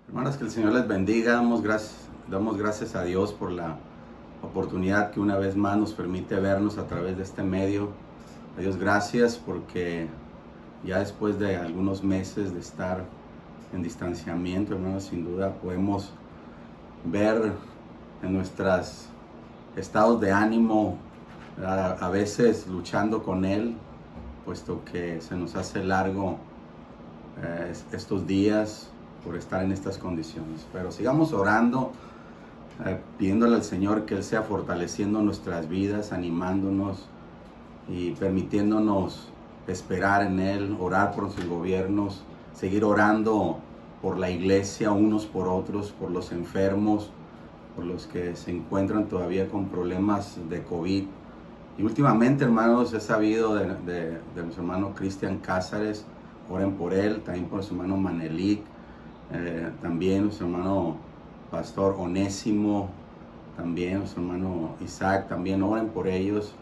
Hermanos, que el Señor les bendiga. Damos gracias a Dios por la oportunidad que una vez más nos permite vernos a través de este medio. A Dios gracias porque ya después de algunos meses de estar en distanciamiento, hermanos, sin duda podemos ver en nuestros estados de ánimo, a veces luchando con Él, puesto que se nos hace largo estos días por estar en estas condiciones. Pero sigamos orando, pidiéndole al Señor que Él sea fortaleciendo nuestras vidas, animándonos y permitiéndonos esperar en Él, orar por sus gobiernos, seguir orando por la iglesia, unos por otros, por los enfermos, por los que se encuentran todavía con problemas de COVID. Y últimamente, hermanos, he sabido de nuestro hermano Cristian Cázares. Oren por él, también por su hermano Manelik, también nuestro hermano Pastor Onésimo, también nuestro hermano Isaac, también oren por ellos.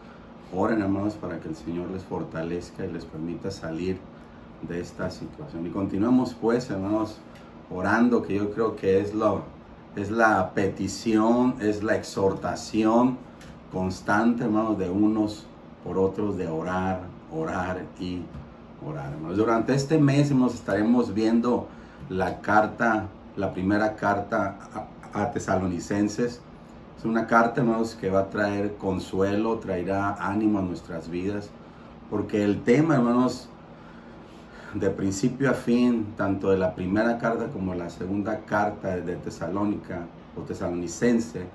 Oren, hermanos, para que el Señor les fortalezca y les permita salir de esta situación. Y continuamos pues, hermanos, orando, que yo creo que es la petición, es la exhortación constante, hermanos, de unos por otros, de orar y orar, hermanos. Durante este mes, hermanos, estaremos viendo la primera carta a Tesalonicenses. Es una carta, hermanos, que va a traer consuelo, traerá ánimo a nuestras vidas, porque el tema, hermanos, de principio a fin, tanto de la primera carta como la segunda carta de Tesalónica o Tesalonicense,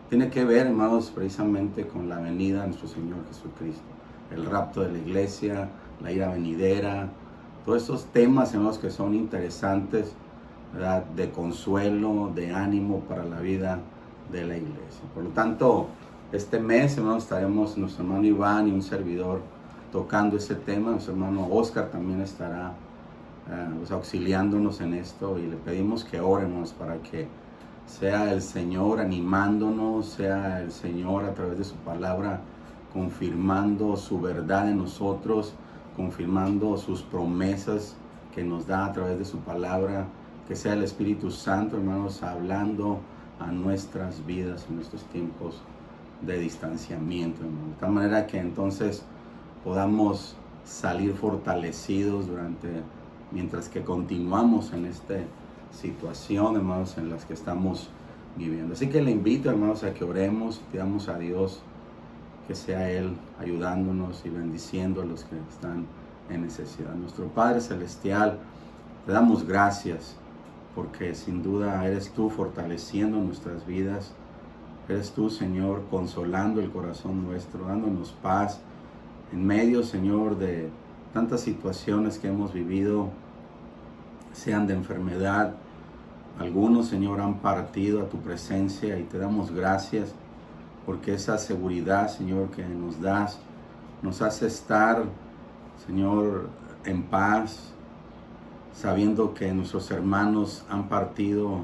tiene que ver, hermanos, precisamente con la venida de nuestro Señor Jesucristo, el rapto de la iglesia, la ira venidera, todos esos temas, hermanos, que son interesantes, ¿verdad?, de consuelo, de ánimo para la vida de la iglesia. Por lo tanto, este mes, hermanos, estaremos nuestro hermano Iván y un servidor tocando ese tema. Nuestro hermano Oscar también estará auxiliándonos en esto, y le pedimos que oremos para que sea el Señor animándonos, sea el Señor a través de su palabra confirmando su verdad en nosotros, confirmando sus promesas que nos da a través de su palabra, que sea el Espíritu Santo, hermanos, hablando a nuestras vidas en estos tiempos de distanciamiento, hermanos. De tal manera que entonces podamos salir fortalecidos mientras que continuamos en esta situación, hermanos, en las que estamos viviendo. Así que le invito, hermanos, a que oremos, pidamos a Dios que sea Él ayudándonos y bendiciendo a los que están en necesidad. Nuestro Padre Celestial, te damos gracias porque sin duda eres tú fortaleciendo nuestras vidas. Eres tú, Señor, consolando el corazón nuestro, dándonos paz en medio, Señor, de tantas situaciones que hemos vivido, sean de enfermedad. Algunos, Señor, han partido a tu presencia y te damos gracias porque esa seguridad, Señor, que nos das, nos hace estar, Señor, en paz, sabiendo que nuestros hermanos han partido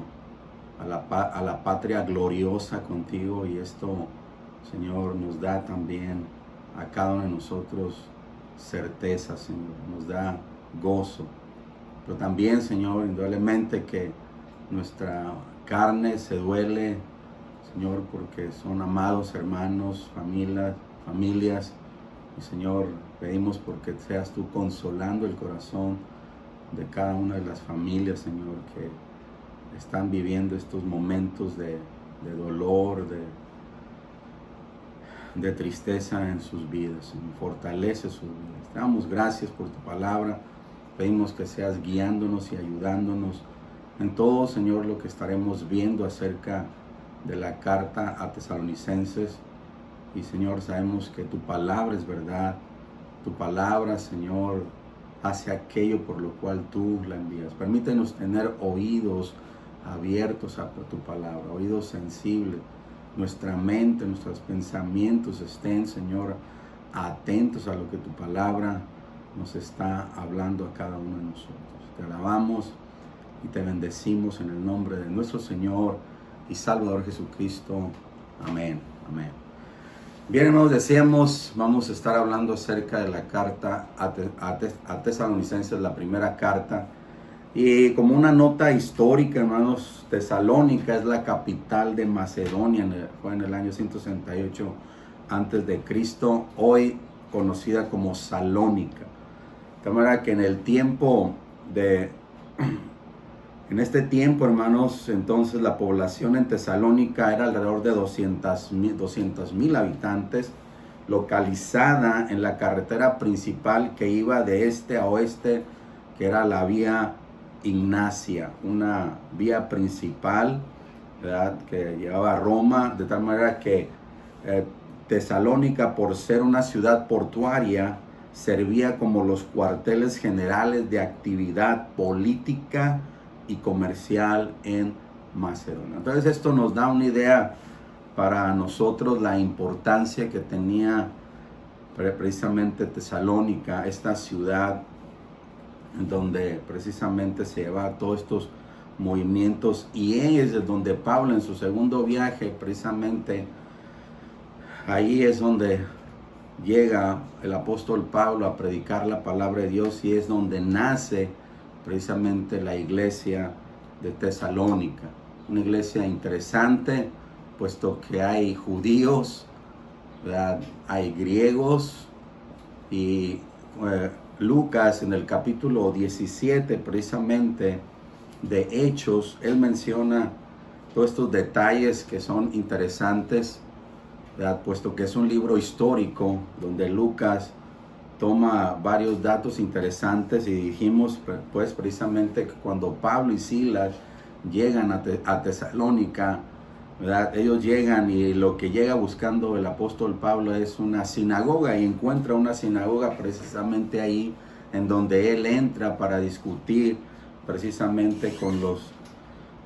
a la patria gloriosa contigo, y esto, Señor, nos da también a cada uno de nosotros certeza, Señor, nos da gozo. Pero también, Señor, indudablemente que nuestra carne se duele, Señor, porque son amados hermanos, familias, y Señor, pedimos porque seas tú consolando el corazón de cada una de las familias, Señor, que están viviendo estos momentos de dolor, de tristeza en sus vidas. Señor, fortalece sus vidas. Te damos gracias por tu palabra. Pedimos que seas guiándonos y ayudándonos en todo, Señor, lo que estaremos viendo acerca de la carta a Tesalonicenses. Y, Señor, sabemos que tu palabra es verdad. Tu palabra, Señor, hace aquello por lo cual tú la envías. Permítenos tener oídos abiertos a tu palabra, oídos sensibles. Nuestra mente, nuestros pensamientos estén, Señor, atentos a lo que tu palabra nos está hablando a cada uno de nosotros. Te alabamos y te bendecimos en el nombre de nuestro Señor y Salvador Jesucristo. Amén. Amén. Bien, hermanos, decíamos, vamos a estar hablando acerca de la carta a Tesalonicenses, la primera carta. Y como una nota histórica, hermanos, Tesalónica es la capital de Macedonia, fue en el año 168 antes de Cristo, hoy conocida como Salónica. De manera que en este tiempo, hermanos, entonces la población en Tesalónica era alrededor de 200,000 habitantes, localizada en la carretera principal que iba de este a oeste, que era la vía Ignacia, una vía principal, ¿verdad?, que llevaba a Roma, de tal manera que Tesalónica, por ser una ciudad portuaria, servía como los cuarteles generales de actividad política y comercial en Macedonia. Entonces esto nos da una idea para nosotros la importancia que tenía precisamente Tesalónica, esta ciudad donde precisamente se llevaban todos estos movimientos, y es donde Pablo en su segundo viaje, precisamente ahí es donde llega el apóstol Pablo a predicar la palabra de Dios, y es donde nace precisamente la iglesia de Tesalónica. Una iglesia interesante, puesto que hay judíos, ¿verdad?, hay griegos, y Lucas en el capítulo 17 precisamente de Hechos, él menciona todos estos detalles que son interesantes, ¿verdad?, puesto que es un libro histórico donde Lucas toma varios datos interesantes. Y dijimos pues precisamente que cuando Pablo y Silas llegan a Tesalónica, ¿verdad?, ellos llegan, y lo que llega buscando el apóstol Pablo es una sinagoga, y encuentra una sinagoga precisamente ahí en donde él entra para discutir precisamente con los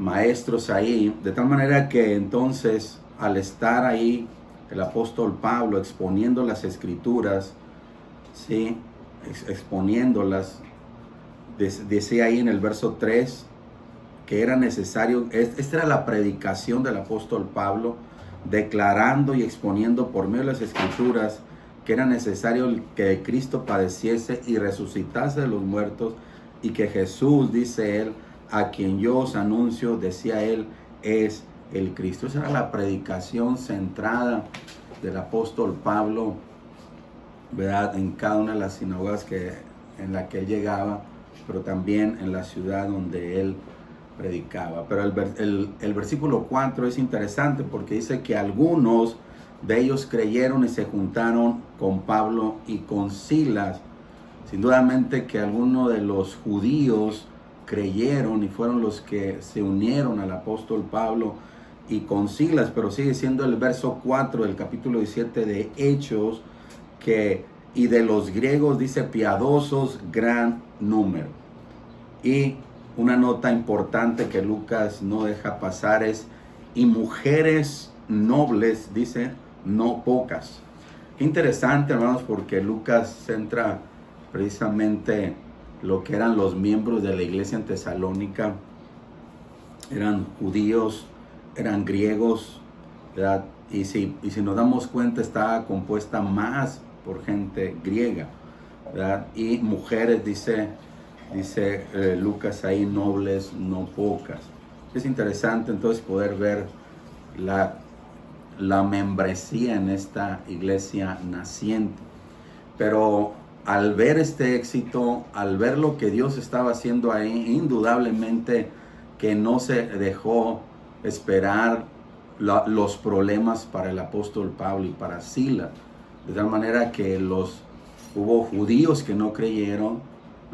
maestros ahí, de tal manera que entonces al estar ahí el apóstol Pablo exponiendo las escrituras, ¿sí?, exponiéndolas, decía ahí en el verso 3 que era necesario, esta era la predicación del apóstol Pablo, declarando y exponiendo por medio de las escrituras que era necesario que Cristo padeciese y resucitase de los muertos, y que Jesús, dice él, a quien yo os anuncio, decía él, es el Cristo. Esa era la predicación centrada del apóstol Pablo, ¿verdad?, en cada una de las sinagogas en la que él llegaba, pero también en la ciudad donde él predicaba. Pero el versículo 4 es interesante, porque dice que algunos de ellos creyeron y se juntaron con Pablo y con Silas. Sin dudamente que algunos de los judíos creyeron y fueron los que se unieron al apóstol Pablo y con Silas, pero sigue siendo el verso 4 del capítulo 17 de Hechos, y de los griegos dice piadosos gran número. Y una nota importante que Lucas no deja pasar es, y mujeres nobles, dice, no pocas. Interesante, hermanos, porque Lucas centra precisamente lo que eran los miembros de la iglesia en Tesalónica. Eran judíos, eran griegos, ¿verdad? Y si nos damos cuenta, estaba compuesta más por gente griega, ¿verdad? Y mujeres, dice Lucas ahí, nobles, no pocas. Es interesante entonces poder ver la membresía en esta iglesia naciente. Pero al ver este éxito, al ver lo que Dios estaba haciendo ahí, indudablemente que no se dejó esperar los problemas para el apóstol Pablo y para Silas, de tal manera que hubo judíos que no creyeron,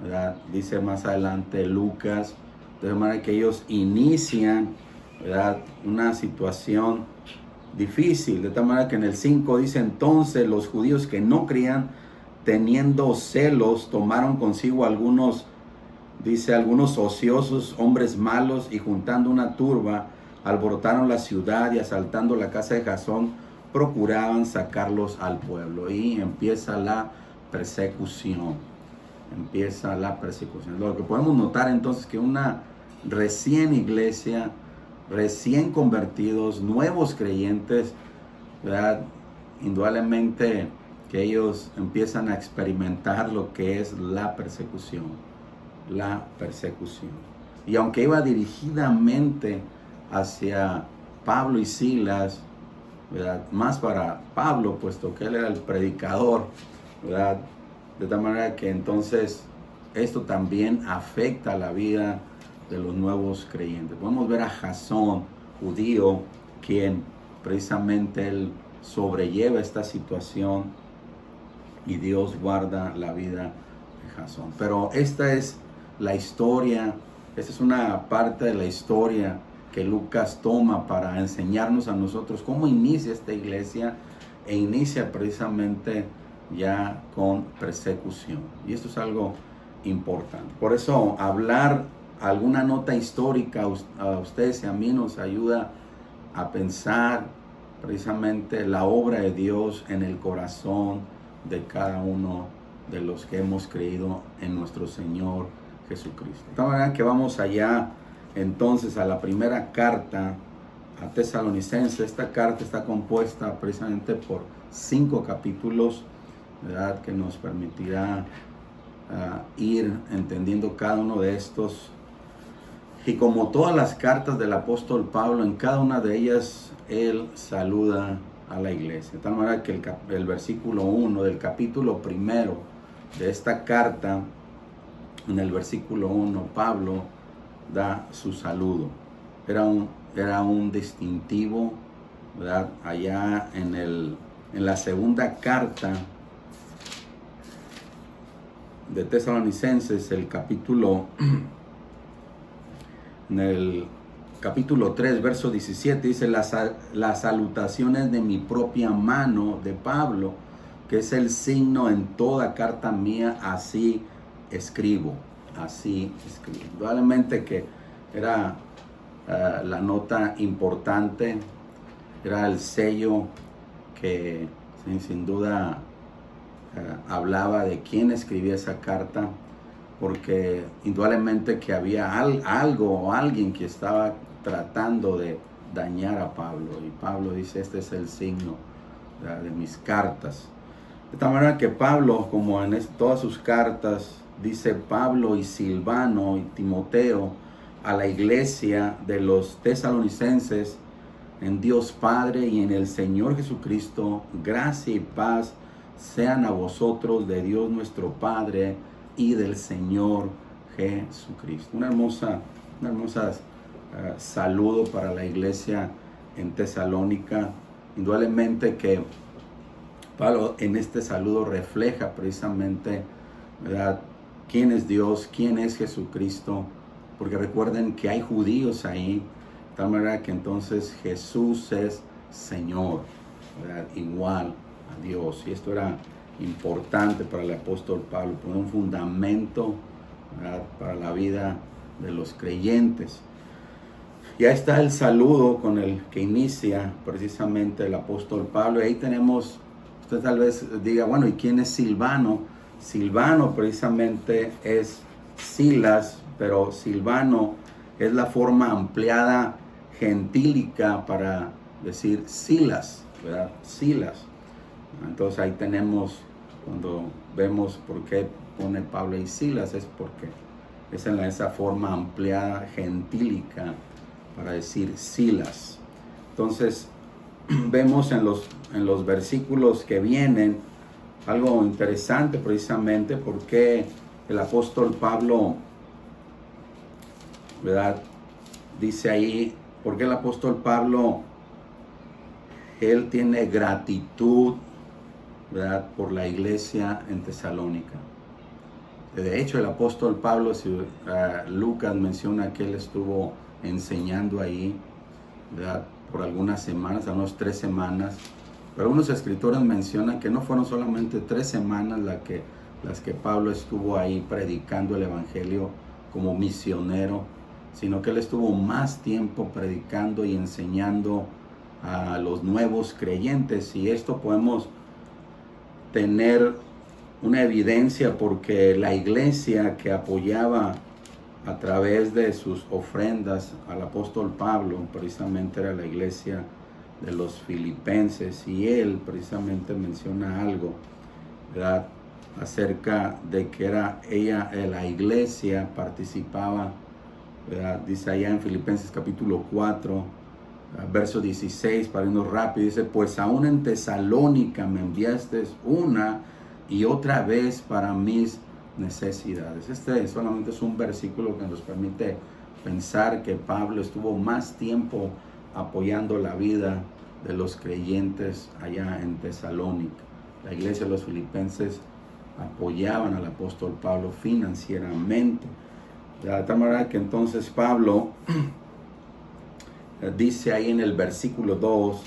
¿verdad?, dice más adelante Lucas, de manera que ellos inician, ¿verdad?, una situación difícil, de tal manera que en el 5 dice, entonces los judíos que no creían, teniendo celos, tomaron consigo algunos ociosos, hombres malos, y juntando una turba, alborotaron la ciudad, y asaltando la casa de Jasón, procuraban sacarlos al pueblo. Y empieza la persecución. Lo que podemos notar entonces, que una recién iglesia, recién convertidos, nuevos creyentes, ¿verdad?, indudablemente que ellos empiezan a experimentar lo que es la persecución. la persecución. Y aunque iba dirigidamente hacia Pablo y Silas, ¿verdad? Más para Pablo, puesto que él era el predicador, ¿verdad? De tal manera que entonces esto también afecta la vida de los nuevos creyentes. Podemos ver a Jasón, judío, quien precisamente él sobrelleva esta situación y Dios guarda la vida de Jasón. Pero esta es la historia, esta es una parte de la historia que Lucas toma para enseñarnos a nosotros cómo inicia esta iglesia, e inicia precisamente ya con persecución. Y esto es algo importante. Por eso hablar alguna nota histórica a ustedes y a mí nos ayuda a pensar precisamente la obra de Dios en el corazón de cada uno de los que hemos creído en nuestro Señor Jesucristo. De tal manera que vamos allá entonces a la primera carta a Tesalonicenses. Esta carta está compuesta precisamente por 5 capítulos, ¿verdad? Que nos permitirá ir entendiendo cada uno de estos. Y como todas las cartas del apóstol Pablo, en cada una de ellas él saluda a la iglesia. De tal manera que el versículo 1 del capítulo 1 de esta carta, en el versículo 1, Pablo da su saludo. Era un distintivo, ¿verdad? Allá en la segunda carta de Tesalonicenses, en el capítulo 3, verso 17, dice: las salutaciones de mi propia mano, de Pablo, que es el signo en toda carta mía, así escribo. Indudablemente que era la nota importante, era el sello que sin duda hablaba de quién escribía esa carta, porque indudablemente que había algo o alguien que estaba tratando de dañar a Pablo. Y Pablo dice: este es el signo de mis cartas. De tal manera que Pablo, como en todas sus cartas, dice Pablo y Silvano y Timoteo a la iglesia de los tesalonicenses: en Dios Padre y en el Señor Jesucristo, gracia y paz sean a vosotros de Dios nuestro Padre y del Señor Jesucristo. Una hermosa saludo para la iglesia en Tesalónica. Indudablemente que Pablo en este saludo refleja precisamente, ¿verdad?, quién es Dios, quién es Jesucristo, porque recuerden que hay judíos ahí, de tal manera que entonces Jesús es Señor, ¿verdad?, igual a Dios. Y esto era importante para el apóstol Pablo, poner un fundamento, ¿verdad?, para la vida de los creyentes. Y ahí está el saludo con el que inicia precisamente el apóstol Pablo. Y ahí tenemos, usted tal vez diga: bueno, ¿y quién es Silvano? Silvano precisamente es Silas, pero Silvano es la forma ampliada gentílica para decir Silas, ¿verdad? Silas. Entonces ahí tenemos, cuando vemos por qué pone Pablo y Silas, es porque es en esa forma ampliada gentílica para decir Silas. Entonces vemos en los versículos que vienen algo interesante, precisamente porque el apóstol Pablo, ¿verdad?, dice ahí, porque el apóstol Pablo, él tiene gratitud, ¿verdad?, por la iglesia en Tesalónica. De hecho, el apóstol Pablo, Lucas menciona que él estuvo enseñando ahí, ¿verdad?, por algunas semanas, unos 3 semanas. Pero algunos escritores mencionan que no fueron solamente 3 semanas las que Pablo estuvo ahí predicando el evangelio como misionero, sino que él estuvo más tiempo predicando y enseñando a los nuevos creyentes. Y esto podemos tener una evidencia porque la iglesia que apoyaba a través de sus ofrendas al apóstol Pablo precisamente era la iglesia de los filipenses, y él precisamente menciona algo, ¿verdad?, acerca de que la iglesia participaba, ¿verdad? Dice allá en Filipenses capítulo 4, verso 16, para irnos rápido, dice, pues aún en Tesalónica me enviaste una y otra vez para mis necesidades. Este solamente es un versículo que nos permite pensar que Pablo estuvo más tiempo apoyando la vida de los creyentes allá en Tesalónica. La iglesia de los filipenses apoyaban al apóstol Pablo financieramente. De tal manera que entonces Pablo dice ahí en el versículo 2,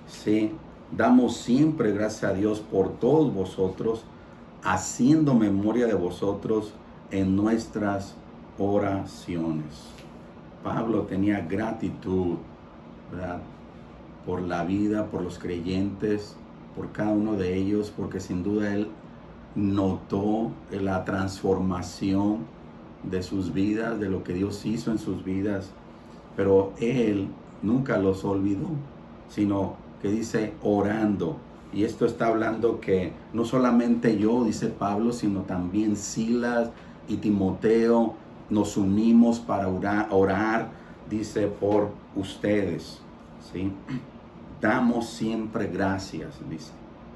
¿sí? Damos siempre gracias a Dios por todos vosotros, haciendo memoria de vosotros en nuestras oraciones. Pablo tenía gratitud, ¿verdad?, por la vida, por los creyentes, por cada uno de ellos, porque sin duda él notó la transformación de sus vidas, de lo que Dios hizo en sus vidas, pero él nunca los olvidó, sino que dice orando. Y esto está hablando que no solamente yo, dice Pablo, sino también Silas y Timoteo nos unimos para orar, dice, por ustedes, ¿sí? Damos siempre gracias, dice,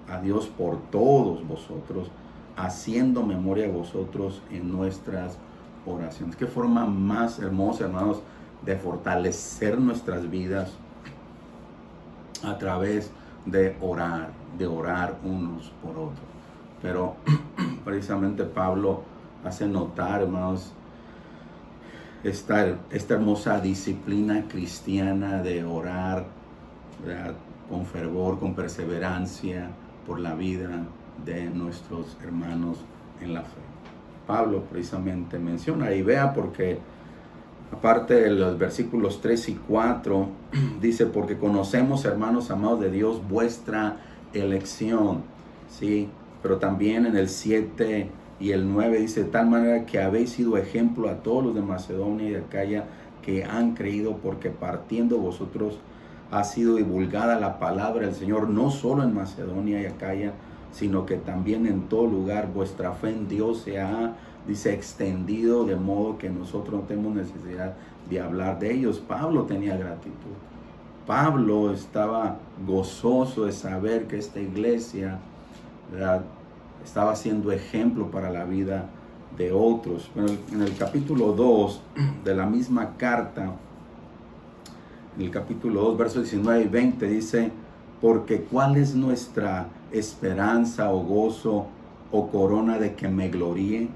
a Dios por todos vosotros, haciendo memoria de vosotros en nuestras oraciones. Qué forma más hermosa, hermanos, de fortalecer nuestras vidas a través de orar unos por otros. Pero precisamente Pablo hace notar, hermanos, esta hermosa disciplina cristiana de orar, ¿verdad?, con fervor, con perseverancia por la vida de nuestros hermanos en la fe. Pablo precisamente menciona, y vea, porque aparte de los versículos 3 y 4, dice, porque conocemos, hermanos amados de Dios, vuestra elección, ¿sí? Pero también en el 7 y el 9 dice, de tal manera que habéis sido ejemplo a todos los de Macedonia y de Acaya que han creído, porque partiendo vosotros ha sido divulgada la palabra del Señor, no solo en Macedonia y Acaya, sino que también en todo lugar vuestra fe en Dios se ha, dice, extendido, de modo que nosotros no tenemos necesidad de hablar de ellos. Pablo tenía gratitud. Pablo estaba gozoso de saber que esta iglesia, ¿verdad?, estaba siendo ejemplo para la vida de otros. Pero en el capítulo 2 de la misma carta, en el capítulo 2, versos 19 y 20, dice, porque ¿cuál es nuestra esperanza o gozo o corona de que me gloríe?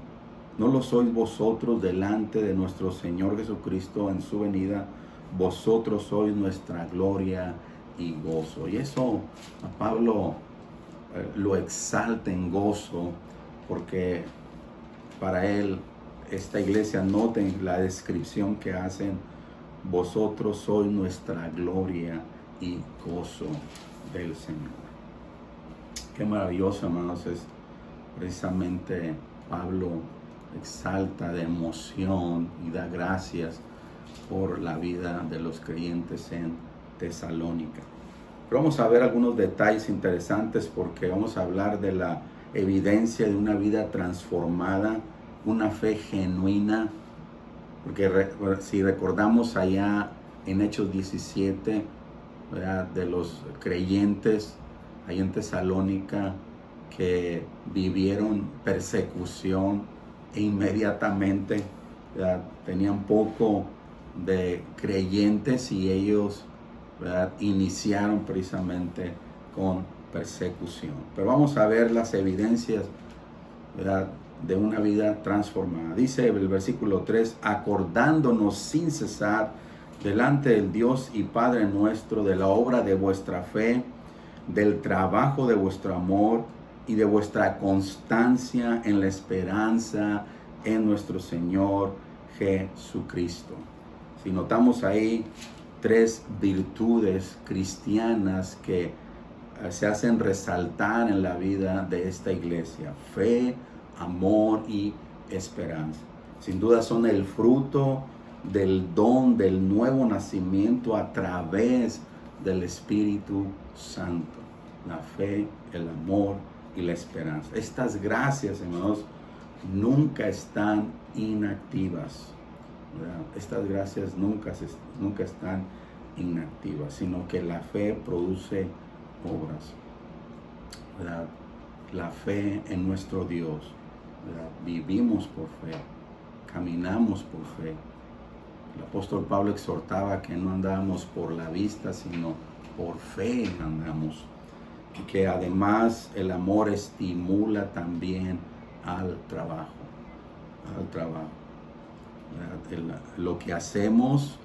¿No lo sois vosotros delante de nuestro Señor Jesucristo en su venida? Vosotros sois nuestra gloria y gozo. Y eso a Pablo lo exalta en gozo, porque para él, esta iglesia, noten la descripción que hacen, vosotros sois nuestra gloria y gozo del Señor. Qué maravilloso, hermanos, es precisamente Pablo exalta de emoción y da gracias por la vida de los creyentes en Tesalónica. Pero vamos a ver algunos detalles interesantes, porque vamos a hablar de la evidencia de una vida transformada, una fe genuina, porque si recordamos allá en Hechos 17, ¿verdad?, de los creyentes ahí en Tesalónica que vivieron persecución e inmediatamente, ¿verdad?, tenían poco de creyentes y ellos, ¿verdad?, iniciaron precisamente con persecución. Pero vamos a ver las evidencias, ¿verdad?, de una vida transformada. Dice el versículo 3, acordándonos sin cesar delante del Dios y Padre nuestro de la obra de vuestra fe, del trabajo de vuestro amor y de vuestra constancia en la esperanza en nuestro Señor Jesucristo. Si notamos ahí tres virtudes cristianas que se hacen resaltar en la vida de esta iglesia: fe, amor y esperanza. Sin duda son el fruto del don del nuevo nacimiento a través del Espíritu Santo. La fe, el amor y la esperanza. Estas gracias, hermanos, nunca están inactivas, ¿verdad? Estas gracias nunca están inactivas, sino que la fe produce obras, ¿verdad? La fe en nuestro Dios, ¿verdad? Vivimos por fe, caminamos por fe. El apóstol Pablo exhortaba que no andábamos por la vista, sino por fe andamos. Y que además el amor estimula también al trabajo. Lo que hacemos,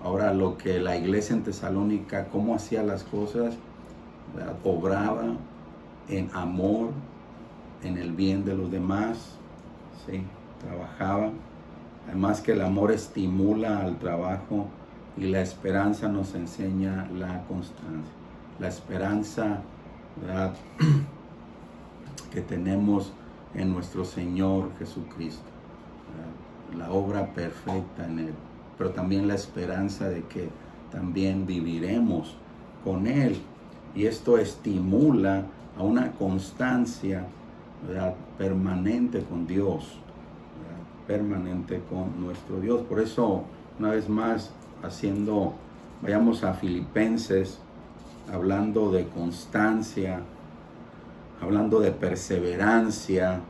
ahora lo que la iglesia en Tesalónica, cómo hacía las cosas, ¿verdad? Obraba en amor, en el bien de los demás, ¿sí? Trabajaba. Además que el amor estimula al trabajo y la esperanza nos enseña la constancia. La esperanza, ¿verdad?, que tenemos en nuestro Señor Jesucristo, ¿verdad? La obra perfecta en Él, pero también la esperanza de que también viviremos con Él. Y esto estimula a una constancia, ¿verdad?, permanente con Dios, permanente con nuestro Dios. Por eso, una vez más, vayamos a Filipenses, hablando de constancia, hablando de perseverancia.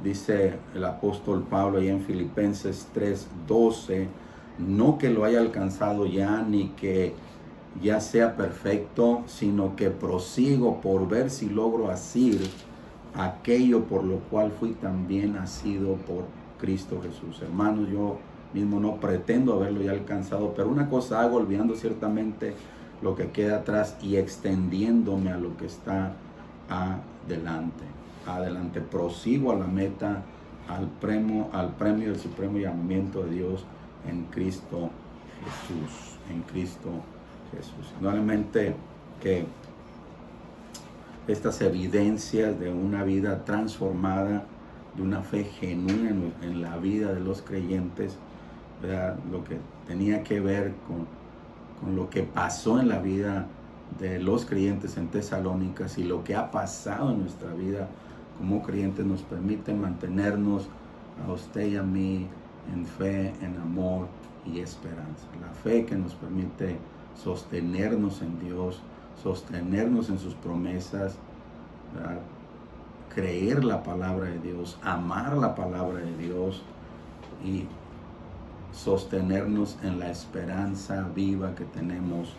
Dice el apóstol Pablo ahí en Filipenses 3:12, no que lo haya alcanzado ya, ni que ya sea perfecto, sino que prosigo por ver si logro asir aquello por lo cual fui también asido por Cristo Jesús. Hermanos, yo mismo no pretendo haberlo ya alcanzado, pero una cosa hago, olvidando ciertamente lo que queda atrás y extendiéndome a lo que está adelante. Prosigo a la meta, al premio del supremo llamamiento de Dios en Cristo Jesús. Nuevamente, que estas evidencias de una vida transformada, de una fe genuina en la vida de los creyentes, ¿verdad?, lo que tenía que ver con lo que pasó en la vida de los creyentes en Tesalónica y lo que ha pasado en nuestra vida como creyentes, nos permite mantenernos a usted y a mí en fe, en amor y esperanza. La fe que nos permite sostenernos en Dios, sostenernos en sus promesas, ¿verdad?, creer la palabra de Dios, amar la palabra de Dios y sostenernos en la esperanza viva que tenemos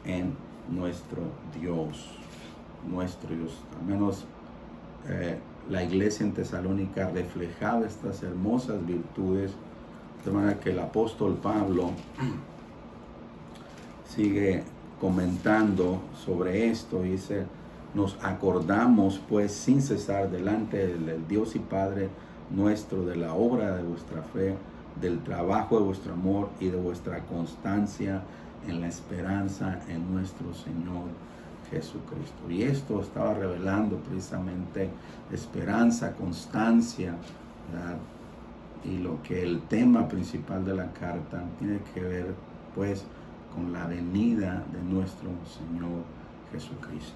en nuestro Dios. Al menos la iglesia en Tesalónica reflejaba estas hermosas virtudes, de manera que el apóstol Pablo sigue comentando sobre esto. Dice: nos acordamos pues sin cesar delante del Dios y Padre nuestro de la obra de vuestra fe, del trabajo de vuestro amor y de vuestra constancia en la esperanza en nuestro Señor Jesucristo. Y esto estaba revelando precisamente esperanza, constancia, ¿verdad? Y lo que el tema principal de la carta tiene que ver pues con la venida de nuestro Señor Jesucristo.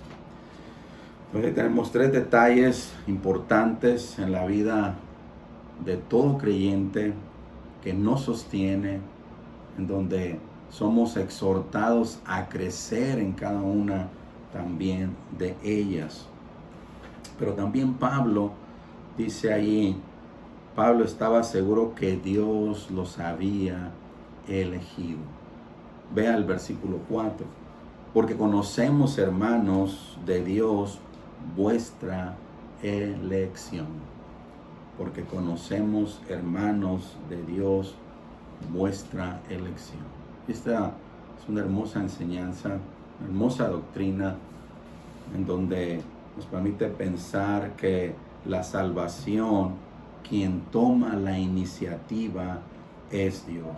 Entonces tenemos 3 detalles importantes en la vida de todo creyente que nos sostiene, en donde somos exhortados a crecer en cada una también de ellas. Pero también Pablo dice allí, Pablo estaba seguro que Dios los había elegido. Vea el versículo 4. Porque conocemos, hermanos de Dios, vuestra elección. Porque conocemos, hermanos de Dios, vuestra elección. Esta es una hermosa enseñanza, una hermosa doctrina, en donde nos permite pensar que la salvación, quien toma la iniciativa, es Dios.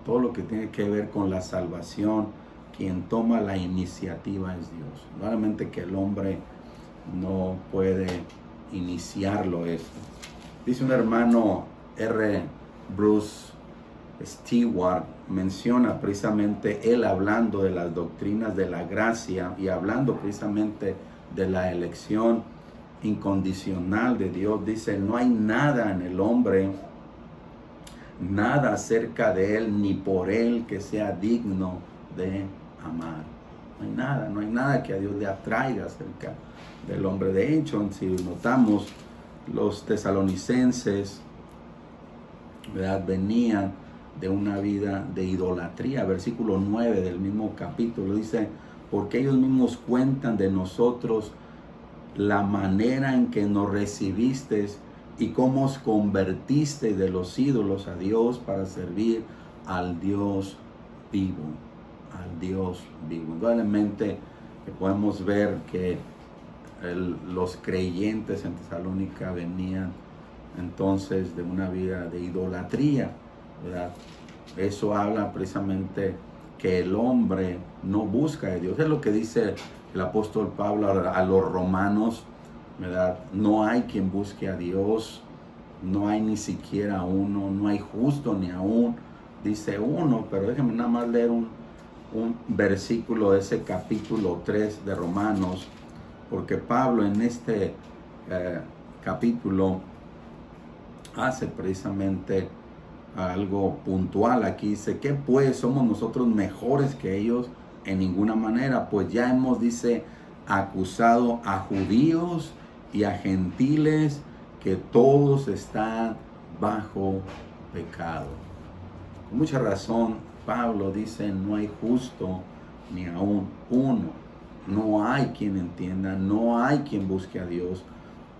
Todo lo que tiene que ver con la salvación, quien toma la iniciativa es Dios. Claramente que el hombre no puede iniciarlo esto. Dice un hermano, R. Bruce Stewart, menciona precisamente él hablando de las doctrinas de la gracia y hablando precisamente de la elección incondicional de Dios. Dice, no hay nada en el hombre, nada acerca de él, ni por él que sea digno de amar. No hay nada que a Dios le atraiga acerca del hombre. De hecho, si notamos, los tesalonicenses, ¿verdad?, venían de una vida de idolatría. Versículo 9 del mismo capítulo dice, porque ellos mismos cuentan de nosotros la manera en que nos recibisteis y cómo os convertisteis de los ídolos a Dios para servir al Dios vivo. Al Dios vivo. Indudablemente que podemos ver que los creyentes en Tesalónica venían entonces de una vida de idolatría, ¿verdad? Eso habla precisamente que el hombre no busca a Dios. Es lo que dice el apóstol Pablo a los romanos, ¿verdad? No hay quien busque a Dios, no hay ni siquiera uno, no hay justo ni aún, dice uno. Pero déjenme nada más leer un versículo de ese capítulo 3 de Romanos, porque Pablo en este capítulo hace precisamente algo puntual. Aquí dice, ¿qué pues? ¿Somos nosotros mejores que ellos? En ninguna manera, pues ya hemos, dice, acusado a judíos y a gentiles que todos están bajo pecado. Con mucha razón, Pablo dice, no hay justo ni aún uno. No hay quien entienda, no hay quien busque a Dios.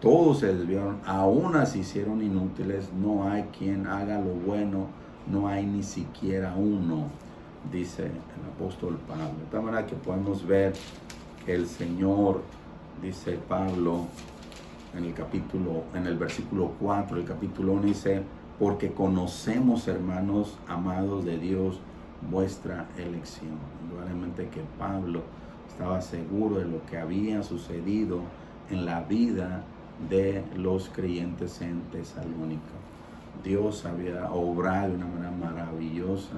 Todos se desviaron, aún así hicieron inútiles. No hay quien haga lo bueno, no hay ni siquiera uno, dice el apóstol Pablo. De tal manera que podemos ver que el Señor, dice Pablo en el versículo 4, el capítulo 1, dice, porque conocemos, hermanos amados de Dios, vuestra elección. Indudablemente que Pablo estaba seguro de lo que había sucedido en la vida de los creyentes en Tesalónica. Dios había obrado de una manera maravillosa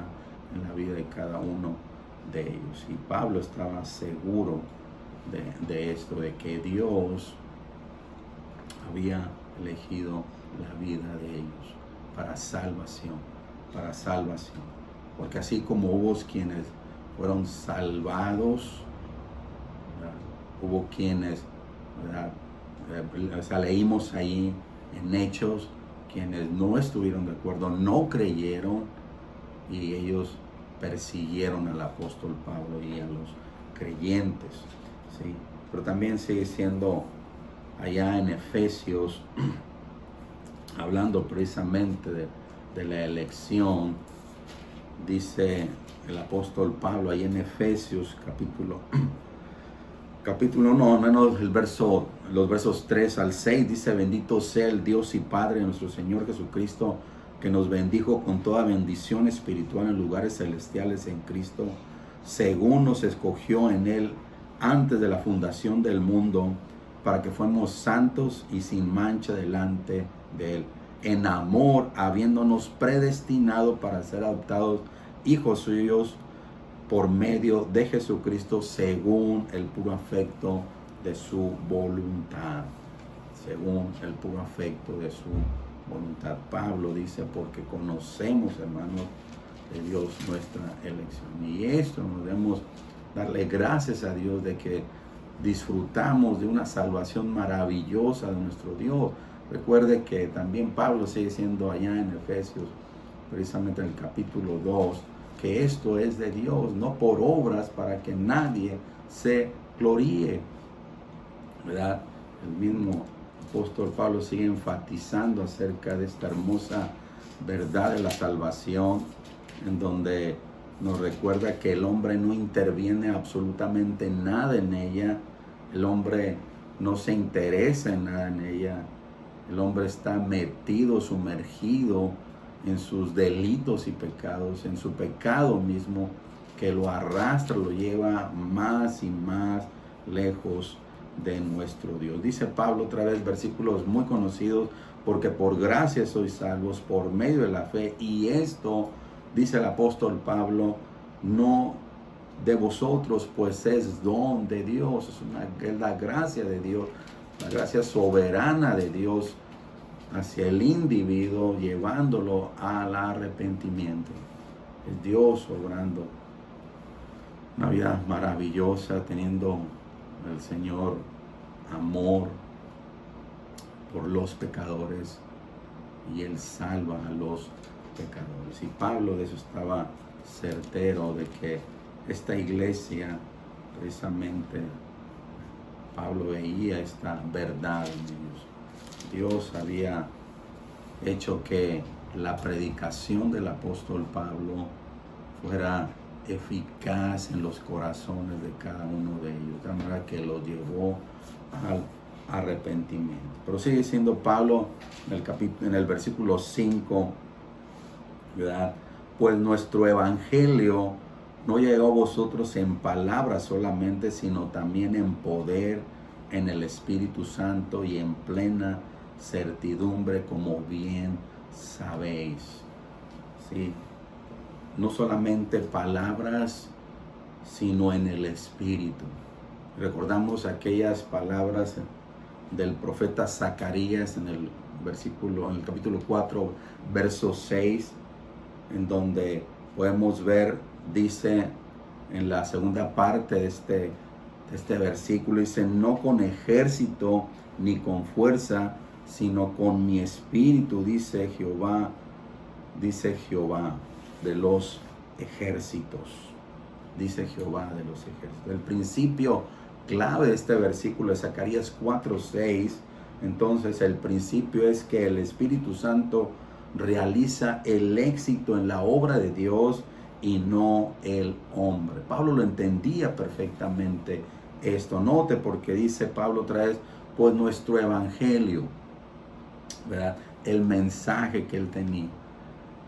en la vida de cada uno de ellos. Y Pablo estaba seguro de esto, de que Dios había elegido la vida de ellos para salvación, para salvación. Porque así como hubo quienes fueron salvados, ¿verdad?, hubo quienes, ¿verdad?, o sea, leímos ahí en Hechos, quienes no estuvieron de acuerdo, no creyeron, y ellos persiguieron al apóstol Pablo y a los creyentes, ¿sí? Pero también sigue siendo allá en Efesios, hablando precisamente de la elección, dice el apóstol Pablo ahí en Efesios capítulo 1, menos los versos 3 al 6, dice, bendito sea el Dios y Padre de nuestro Señor Jesucristo, que nos bendijo con toda bendición espiritual en lugares celestiales en Cristo, según nos escogió en Él antes de la fundación del mundo, para que fuéramos santos y sin mancha delante de Él, en amor, habiéndonos predestinado para ser adoptados hijos suyos por medio de Jesucristo, según el puro afecto de su voluntad. Según el puro afecto de su voluntad. Pablo dice, porque conocemos, hermanos, de Dios nuestra elección. Y esto nos debemos darle gracias a Dios de que disfrutamos de una salvación maravillosa de nuestro Dios. Recuerde que también Pablo sigue diciendo allá en Efesios, precisamente en el capítulo 2, que esto es de Dios, no por obras, para que nadie se gloríe, ¿verdad? El mismo apóstol Pablo sigue enfatizando acerca de esta hermosa verdad de la salvación, en donde nos recuerda que el hombre no interviene absolutamente nada en ella, el hombre no se interesa en nada en ella, el hombre está metido, sumergido en sus delitos y pecados, en su pecado mismo, que lo arrastra, lo lleva más y más lejos de nuestro Dios. Dice Pablo otra vez, versículos muy conocidos, porque por gracia sois salvos por medio de la fe, y esto, dice el apóstol Pablo, no de vosotros, pues es don de Dios, es la gracia de Dios, la gracia soberana de Dios hacia el individuo, llevándolo al arrepentimiento. Es Dios obrando una vida maravillosa, teniendo el Señor amor por los pecadores, y Él salva a los pecadores. Y Pablo de eso estaba certero, de que esta iglesia, precisamente, Pablo veía esta verdad en ellos. Dios había hecho que la predicación del apóstol Pablo fuera eficaz en los corazones de cada uno de ellos, de manera que los llevó al arrepentimiento. Pero sigue siendo Pablo en el versículo 5, ¿verdad? Pues nuestro evangelio no llegó a vosotros en palabras solamente, sino también en poder, en el Espíritu Santo y en plena certidumbre, como bien sabéis. ¿Sí? No solamente palabras, sino en el Espíritu. Recordamos aquellas palabras del profeta Zacarías en el capítulo 4, verso 6, en donde podemos ver, dice en la segunda parte de este versículo, dice: no con ejército ni con fuerza, sino con mi espíritu, dice Jehová de los ejércitos. Dice Jehová de los ejércitos. El principio clave de este versículo de Zacarías 4:6, entonces el principio es que el Espíritu Santo realiza el éxito en la obra de Dios y no el hombre. Pablo lo entendía perfectamente esto. Note, porque dice Pablo otra vez, pues nuestro evangelio, ¿verdad? El mensaje que él tenía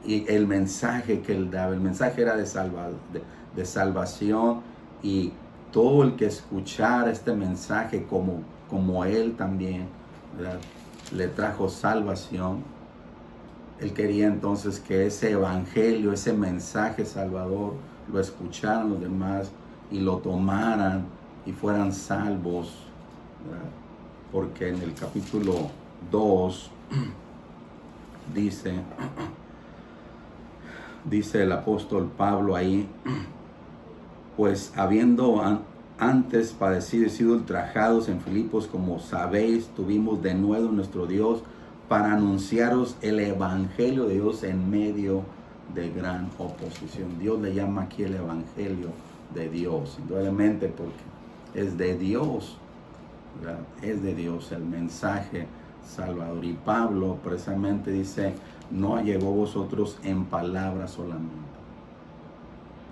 y el mensaje que él daba, el mensaje era de salvación, y todo el que escuchara este mensaje como él también, ¿verdad?, le trajo salvación. Él quería entonces que ese evangelio, ese mensaje salvador, lo escucharan los demás y lo tomaran y fueran salvos, ¿verdad? Porque en el capítulo 2 dice el apóstol Pablo ahí: pues habiendo antes padecido y sido ultrajados en Filipos, como sabéis, tuvimos de nuevo nuestro Dios para anunciaros el evangelio de Dios en medio de gran oposición. Dios le llama aquí el evangelio de Dios, indudablemente, porque es de Dios, ¿verdad? Es de Dios el mensaje salvador. Y Pablo precisamente dice: no llegó vosotros en palabras solamente.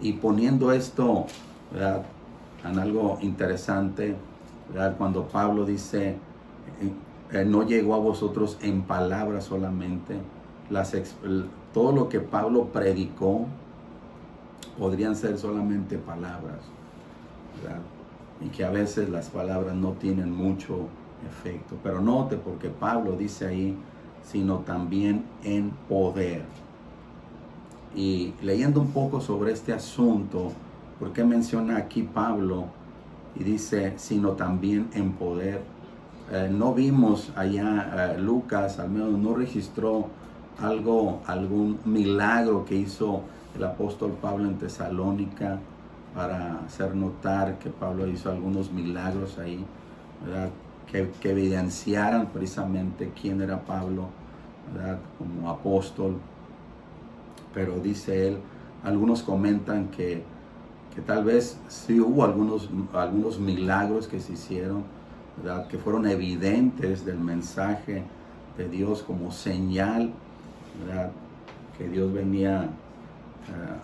Y poniendo esto, ¿verdad?, en algo interesante, ¿verdad?, cuando Pablo dice no llegó a vosotros en palabras solamente, todo lo que Pablo predicó podrían ser solamente palabras, ¿verdad?, y que a veces las palabras no tienen mucho efecto. Pero note, porque Pablo dice ahí, sino también en poder. Y leyendo un poco sobre este asunto, ¿por qué menciona aquí Pablo y dice sino también en poder? No vimos allá, Lucas al menos no registró algún milagro que hizo el apóstol Pablo en Tesalónica para hacer notar que Pablo hizo algunos milagros ahí, ¿verdad?, que evidenciaran precisamente quién era Pablo, ¿verdad?, como apóstol. Pero dice él, algunos comentan que tal vez sí hubo algunos milagros que se hicieron, ¿verdad?, que fueron evidentes del mensaje de Dios, como señal, ¿verdad?, que Dios venía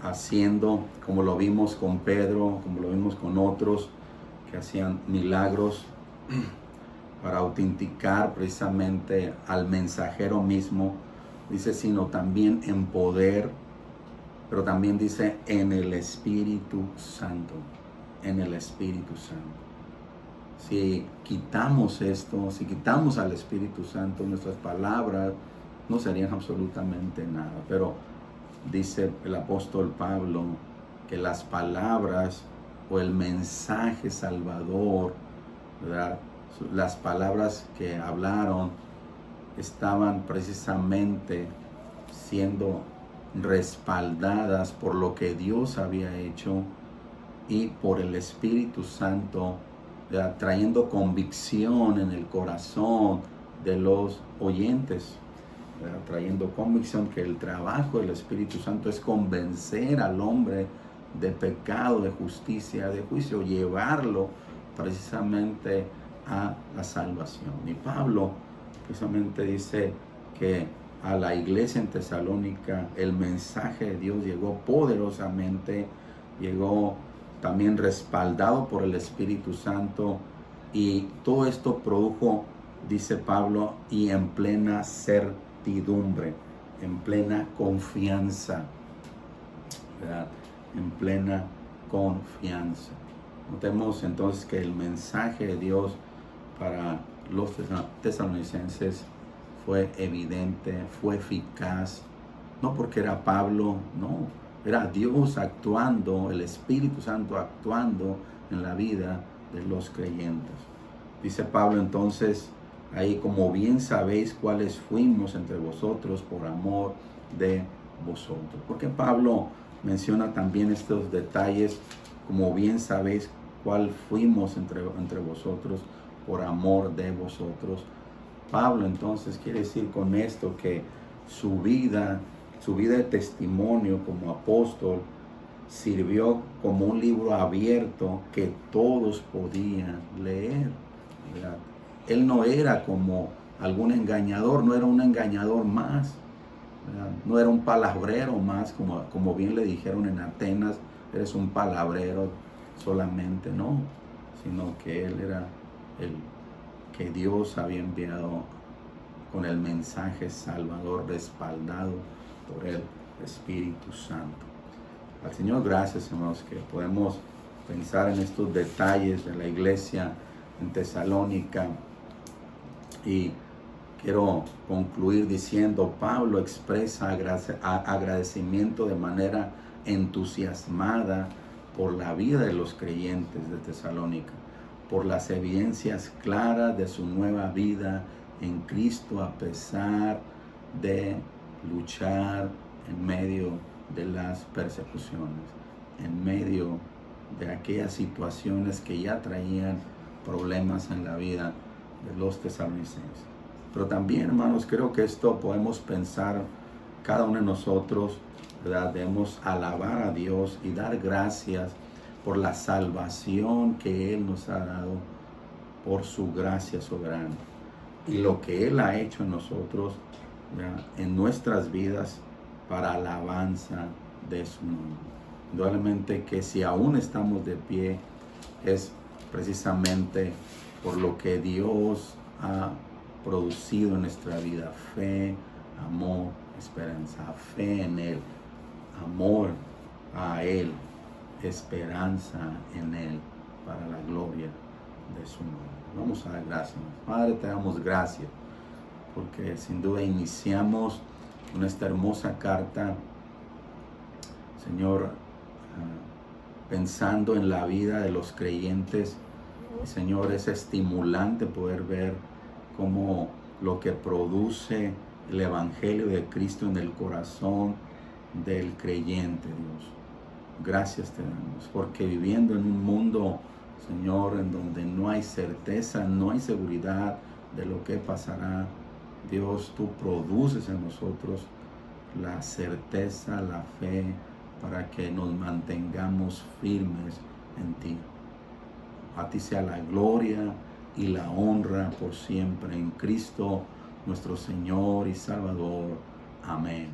haciendo, como lo vimos con Pedro, como lo vimos con otros que hacían milagros para autenticar precisamente al mensajero mismo. Dice sino también en poder, pero también dice en el Espíritu Santo, en el Espíritu Santo. Si quitamos esto, si quitamos al Espíritu Santo, nuestras palabras no serían absolutamente nada. Pero dice el apóstol Pablo que las palabras o el mensaje salvador, ¿verdad? Las palabras que hablaron estaban precisamente siendo respaldadas por lo que Dios había hecho y por el Espíritu Santo, ¿verdad? Trayendo convicción en el corazón de los oyentes, ¿verdad? Trayendo convicción que el trabajo del Espíritu Santo es convencer al hombre de pecado, de justicia, de juicio, llevarlo precisamente a la salvación. Y Pablo precisamente dice que a la iglesia en Tesalónica el mensaje de Dios llegó poderosamente, llegó también respaldado por el Espíritu Santo, y todo esto produjo, dice Pablo, y en plena certidumbre, en plena confianza, ¿verdad? En plena confianza. Notemos entonces que el mensaje de Dios para los tesalonicenses fue evidente, fue eficaz, no porque era Pablo, no, era Dios actuando, el Espíritu Santo actuando en la vida de los creyentes. Dice Pablo entonces ahí: como bien sabéis cuáles fuimos entre vosotros por amor de vosotros. Porque Pablo menciona también estos detalles: como bien sabéis cuál fuimos entre vosotros por amor de vosotros. Pablo entonces quiere decir con esto que su vida de testimonio como apóstol sirvió como un libro abierto que todos podían leer, ¿verdad? Él no era como algún engañador, no era un engañador más, ¿verdad? No era un palabrero más, como bien le dijeron en Atenas: eres un palabrero solamente, no, sino que él era el que Dios había enviado con el mensaje salvador, respaldado por el Espíritu Santo. Al Señor gracias, hermanos, que podemos pensar en estos detalles de la iglesia en Tesalónica. Y quiero concluir diciendo: Pablo expresa agradecimiento de manera entusiasmada por la vida de los creyentes de Tesalónica, por las evidencias claras de su nueva vida en Cristo, a pesar de luchar en medio de las persecuciones, en medio de aquellas situaciones que ya traían problemas en la vida de los tesalonicenses. Pero también, hermanos, creo que esto podemos pensar cada uno de nosotros, ¿verdad? Debemos alabar a Dios y dar gracias por la salvación que Él nos ha dado, por su gracia soberana y lo que Él ha hecho en nosotros, ¿verdad? En nuestras vidas, para alabanza de su nombre. Indudablemente que si aún estamos de pie es precisamente por lo que Dios ha producido en nuestra vida: fe, amor, esperanza. Fe en Él, amor a Él, esperanza en Él, para la gloria de su nombre. Vamos a dar gracias. Padre, te damos gracias porque sin duda iniciamos con esta hermosa carta, Señor, pensando en la vida de los creyentes. Y, Señor, es estimulante poder ver cómo lo que produce el Evangelio de Cristo en el corazón del creyente, Dios. Gracias te damos, porque viviendo en un mundo, Señor, en donde no hay certeza, no hay seguridad de lo que pasará, Dios, tú produces en nosotros la certeza, la fe, para que nos mantengamos firmes en ti. A ti sea la gloria y la honra por siempre en Cristo, nuestro Señor y Salvador. Amén.